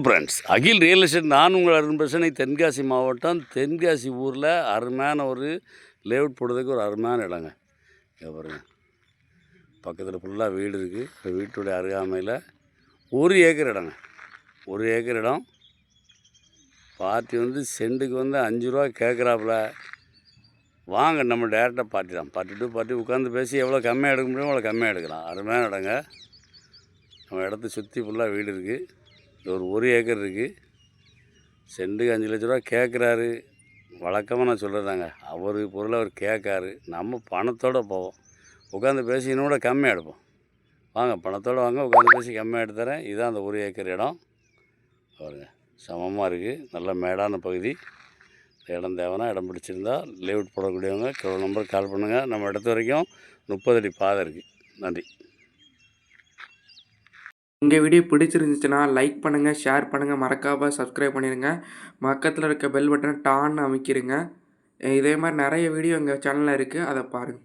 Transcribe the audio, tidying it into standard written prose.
Friends, அகில் real estate. நான் உங்கள் அருண் பிரசனை. தென்காசி மாவட்டம் தென்காசி ஊரில் அருமையான ஒரு லேஅவுட் போடுறதுக்கு ஒரு அருமையான இடங்க. இங்கே பாருங்க, பக்கத்தில் ஃபுல்லாக வீடு இருக்குது. வீட்டுடைய அருகாமையில் 1 ஏக்கர் இடங்க. 1 ஏக்கர் இடம். பார்ட்டி சென்ட்டுக்கு 5 ரூபா கேட்குறாப்புல. வாங்க, நம்ம டேரெக்டாக பார்ட்டி தான். பார்ட்டி டு பார்ட்டி உட்காந்து பேசி எவ்வளோ கம்மியாக எடுக்க முடியும் அவ்வளோ கம்மியாக எடுக்கலாம். அருமையான இடங்க. நம்ம இடத்த சுற்றி ஃபுல்லாக வீடு இருக்குது. ஒரு 1 ஏக்கர் இருக்குது. சென்ட்டுக்கு 5 லட்ச ரூபா கேட்குறாரு. வழக்கமாக நான் சொல்கிறதாங்க, அவர் பொருளை அவர் கேட்காரு. நம்ம பணத்தோடு போவோம், உட்காந்து பேசி இன்னோட கம்மியாக எடுப்போம். வாங்க, பணத்தோடு வாங்க, உட்காந்து பேசி கம்மியாக எடுத்து தரேன். இதுதான் அந்த 1 ஏக்கர் இடம். பாருங்க, சமமாக இருக்குது. நல்ல மேடான பகுதி. இடம் தேவைன்னா, இடம் பிடிச்சிருந்தா லேஅவுட் போடக்கூடியவங்க நம்பருக்கு கால் பண்ணுங்கள். நம்ம இடத்து வரைக்கும் 30 அடி பாதை இருக்குது. நன்றி. இந்த வீடியோ பிடிச்சிருந்துச்சுன்னா லைக் பண்ணுங்கள், ஷேர் பண்ணுங்கள், மறக்காமல் சப்ஸ்கிரைப் பண்ணிடுங்க. பக்கத்தில் இருக்க பெல் பட்டனை டான்னு அமைக்கிடுங்க. இதே மாதிரி நிறைய வீடியோ எங்கள் சேனலில் இருக்குது, அதை பாருங்கள்.